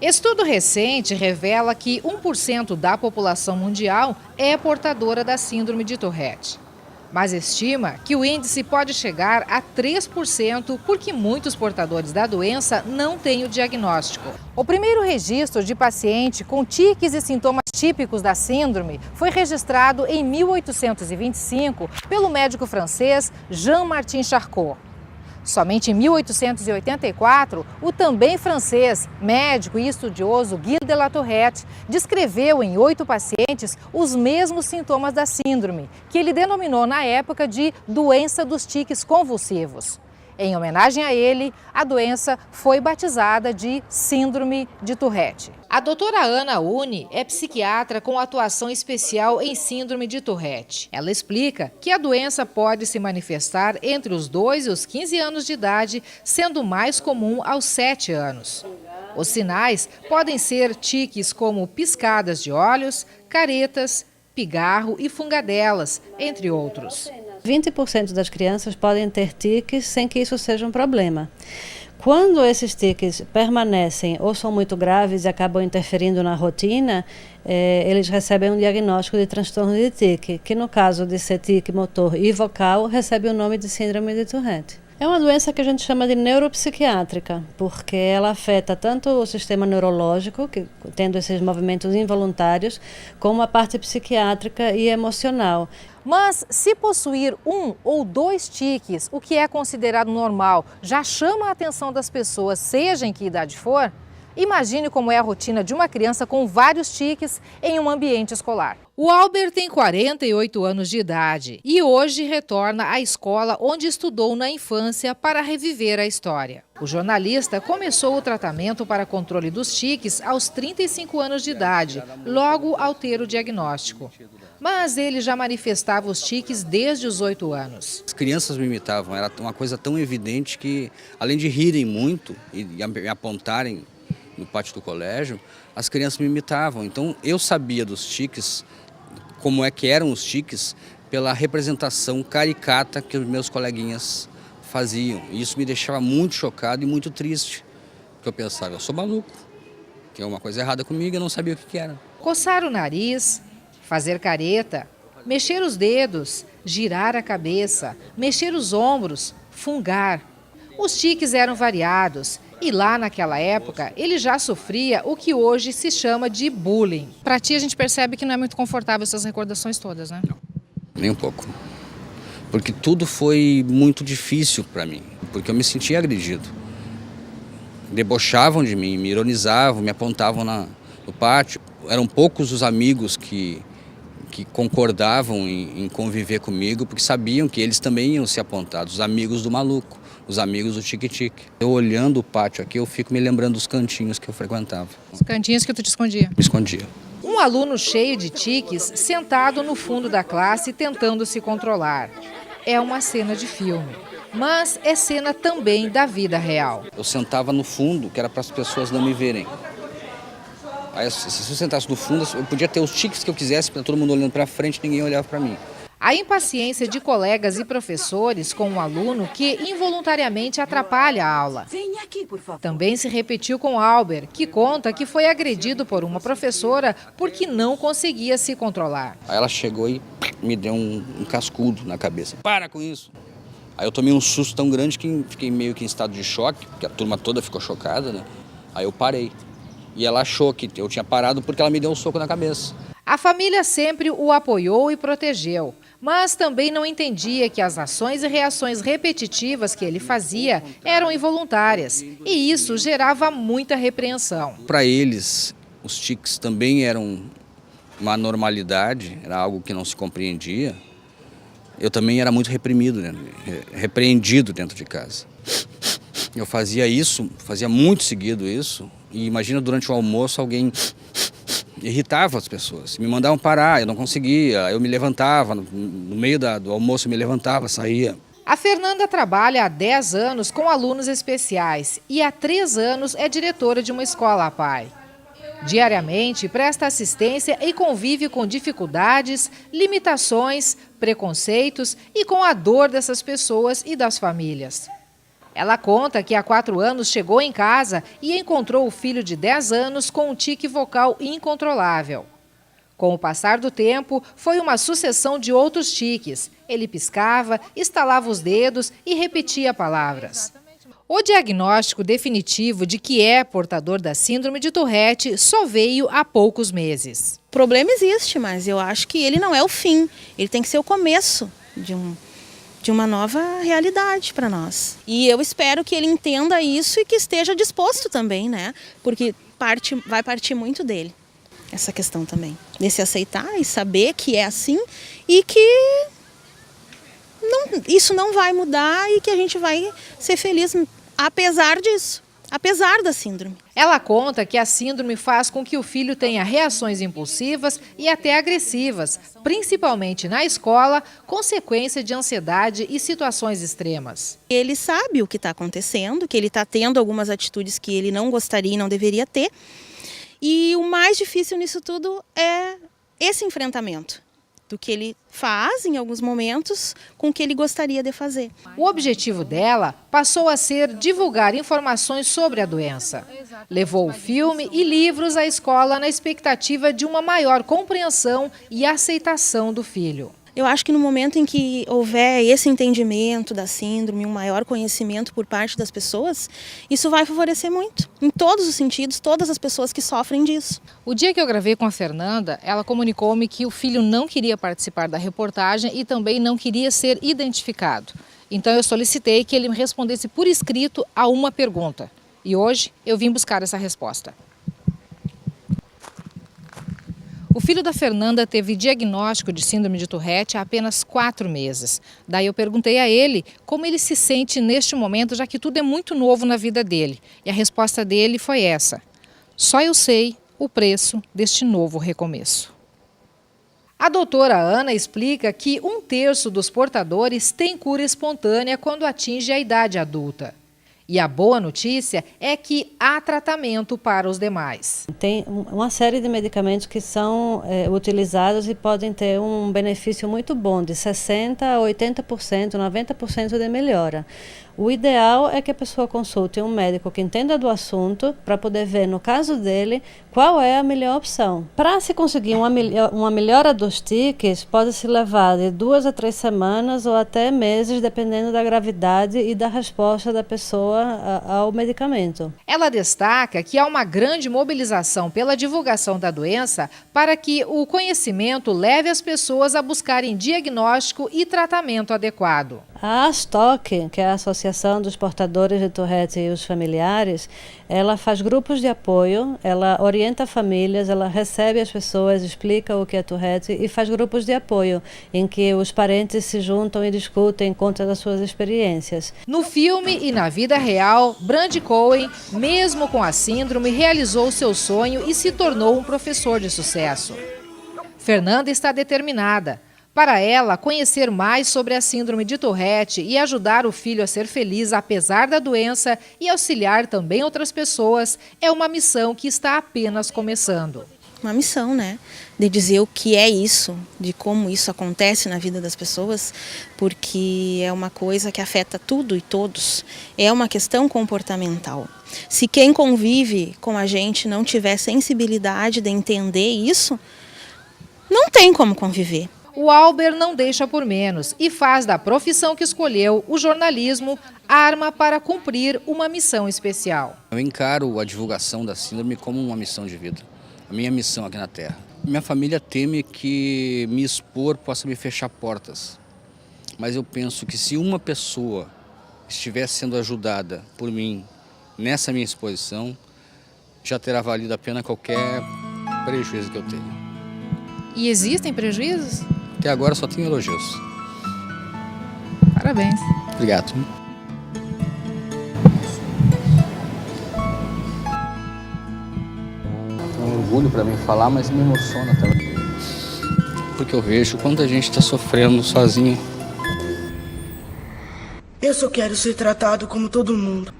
Estudo recente revela que 1% da população mundial é portadora da síndrome de Tourette. Mas estima que o índice pode chegar a 3% porque muitos portadores da doença não têm o diagnóstico. O primeiro registro de paciente com tiques e sintomas típicos da síndrome foi registrado em 1825 pelo médico francês Jean-Martin Charcot. Somente em 1884, o também francês, médico e estudioso Gilles de la Tourette descreveu em 8 pacientes os mesmos sintomas da síndrome, que ele denominou na época de doença dos tiques convulsivos. Em homenagem a ele, a doença foi batizada de síndrome de Tourette. A doutora Ana Uni é psiquiatra com atuação especial em síndrome de Tourette. Ela explica que a doença pode se manifestar entre os 2 e os 15 anos de idade, sendo mais comum aos 7 anos. Os sinais podem ser tiques como piscadas de olhos, caretas, pigarro e fungadelas, entre outros. 20% das crianças podem ter tiques sem que isso seja um problema. Quando esses tiques permanecem ou são muito graves e acabam interferindo na rotina, eles recebem um diagnóstico de transtorno de tique, que no caso de ser tique motor e vocal, recebe o nome de síndrome de Tourette. É uma doença que a gente chama de neuropsiquiátrica, porque ela afeta tanto o sistema neurológico, tendo esses movimentos involuntários, como a parte psiquiátrica e emocional. Mas se possuir 1 ou 2 tiques, o que é considerado normal, já chama a atenção das pessoas, seja em que idade for, imagine como é a rotina de uma criança com vários tiques em um ambiente escolar. O Albert tem 48 anos de idade e hoje retorna à escola onde estudou na infância para reviver a história. O jornalista começou o tratamento para controle dos tiques aos 35 anos de idade, logo ao ter o diagnóstico. Mas ele já manifestava os tiques desde os 8 anos. As crianças me imitavam, era uma coisa tão evidente que, além de rirem muito e me apontarem no pátio do colégio, as crianças me imitavam. Então eu sabia dos tiques, como é que eram os tiques, pela representação caricata que os meus coleguinhas faziam. E isso me deixava muito chocado e muito triste, porque eu pensava, eu sou maluco, tem uma coisa errada comigo, eu não sabia o que era. Coçar o nariz, fazer careta, mexer os dedos, girar a cabeça, mexer os ombros, fungar. Os tiques eram variados e lá naquela época ele já sofria o que hoje se chama de bullying. Para ti a gente percebe que não é muito confortável essas recordações todas, né? Não, nem um pouco. Porque tudo foi muito difícil para mim, porque eu me sentia agredido. Debochavam de mim, me ironizavam, me apontavam no pátio. Eram poucos os amigos que concordavam em conviver comigo, porque sabiam que eles também iam ser apontados, os amigos do maluco, os amigos do tique-tique. Eu olhando o pátio aqui, eu fico me lembrando dos cantinhos que eu frequentava. Os cantinhos que tu te escondia? Me escondia. Um aluno cheio de tiques, sentado no fundo da classe, tentando se controlar. É uma cena de filme, mas é cena também da vida real. Eu sentava no fundo, que era para as pessoas não me verem. Aí, se eu sentasse no fundo, eu podia ter os tiques que eu quisesse, para todo mundo olhando para frente, ninguém olhava para mim. A impaciência de colegas e professores com um aluno que involuntariamente atrapalha a aula. Venha aqui, por favor. Também se repetiu com Albert, que conta que foi agredido por uma professora porque não conseguia se controlar. Aí ela chegou e me deu um cascudo na cabeça. Para com isso! Aí eu tomei um susto tão grande que fiquei meio que em estado de choque, porque a turma toda ficou chocada, né? Aí eu parei. E ela achou que eu tinha parado porque ela me deu um soco na cabeça. A família sempre o apoiou e protegeu, mas também não entendia que as ações e reações repetitivas que ele fazia eram involuntárias, e isso gerava muita repreensão. Para eles, os tiques também eram uma normalidade, era algo que não se compreendia. Eu também era muito reprimido, né? Repreendido dentro de casa. Eu fazia isso, fazia muito seguido isso, e imagina durante o almoço alguém irritava as pessoas, me mandavam parar, eu não conseguia, eu me levantava, no meio do almoço eu me levantava, saía. A Fernanda trabalha há 10 anos com alunos especiais e há 3 anos é diretora de uma escola APAE. Diariamente presta assistência e convive com dificuldades, limitações, preconceitos e com a dor dessas pessoas e das famílias. Ela conta que há 4 anos chegou em casa e encontrou o filho de 10 anos com um tique vocal incontrolável. Com o passar do tempo, foi uma sucessão de outros tiques. Ele piscava, estalava os dedos e repetia palavras. O diagnóstico definitivo de que é portador da síndrome de Tourette só veio há poucos meses. O problema existe, mas eu acho que ele não é o fim. Ele tem que ser o começo de uma nova realidade para nós. E eu espero que ele entenda isso e que esteja disposto também, né? Porque vai partir muito dele, essa questão também. Desse aceitar e saber que é assim e que isso não vai mudar e que a gente vai ser feliz apesar disso. Apesar da síndrome. Ela conta que a síndrome faz com que o filho tenha reações impulsivas e até agressivas, principalmente na escola, consequência de ansiedade e situações extremas. Ele sabe o que está acontecendo, que ele está tendo algumas atitudes que ele não gostaria e não deveria ter. E o mais difícil nisso tudo é esse enfrentamento do que ele faz em alguns momentos com o que ele gostaria de fazer. O objetivo dela passou a ser divulgar informações sobre a doença. Levou o filme e livros à escola na expectativa de uma maior compreensão e aceitação do filho. Eu acho que no momento em que houver esse entendimento da síndrome, um maior conhecimento por parte das pessoas, isso vai favorecer muito, em todos os sentidos, todas as pessoas que sofrem disso. O dia que eu gravei com a Fernanda, ela comunicou-me que o filho não queria participar da reportagem e também não queria ser identificado. Então eu solicitei que ele me respondesse por escrito a uma pergunta. E hoje eu vim buscar essa resposta. O filho da Fernanda teve diagnóstico de síndrome de Tourette há apenas 4 meses. Daí eu perguntei a ele como ele se sente neste momento, já que tudo é muito novo na vida dele. E a resposta dele foi essa: só eu sei o preço deste novo recomeço. A doutora Ana explica que 1/3 dos portadores tem cura espontânea quando atinge a idade adulta. E a boa notícia é que há tratamento para os demais. Tem uma série de medicamentos que são utilizados e podem ter um benefício muito bom, de 60% a 80%, 90% de melhora. O ideal é que a pessoa consulte um médico que entenda do assunto para poder ver, no caso dele, qual é a melhor opção. Para se conseguir uma melhora dos tiques, pode se levar de 2 a 3 semanas ou até meses, dependendo da gravidade e da resposta da pessoa ao medicamento. Ela destaca que há uma grande mobilização pela divulgação da doença para que o conhecimento leve as pessoas a buscarem diagnóstico e tratamento adequado. A ASTOC, que é a Associação dos Portadores de Tourette e os Familiares, ela faz grupos de apoio, ela orienta famílias, ela recebe as pessoas, explica o que é Tourette e faz grupos de apoio, em que os parentes se juntam e discutem conta das suas experiências. No filme e na vida real, Brandi Cohen, mesmo com a síndrome, realizou seu sonho e se tornou um professor de sucesso. Fernanda está determinada. Para ela, conhecer mais sobre a síndrome de Tourette e ajudar o filho a ser feliz apesar da doença e auxiliar também outras pessoas é uma missão que está apenas começando. Uma missão, né? De dizer o que é isso, de como isso acontece na vida das pessoas, porque é uma coisa que afeta tudo e todos. É uma questão comportamental. Se quem convive com a gente não tiver sensibilidade de entender isso, não tem como conviver. O Albert não deixa por menos e faz da profissão que escolheu, o jornalismo, arma para cumprir uma missão especial. Eu encaro a divulgação da síndrome como uma missão de vida, a minha missão aqui na Terra. Minha família teme que me expor possa me fechar portas, mas eu penso que se uma pessoa estiver sendo ajudada por mim nessa minha exposição, já terá valido a pena qualquer prejuízo que eu tenha. E existem prejuízos? Até agora só tenho elogios. Parabéns. Obrigado. É um orgulho para mim falar, mas me emociona também. Porque eu vejo quanta gente está sofrendo sozinho. Eu só quero ser tratado como todo mundo.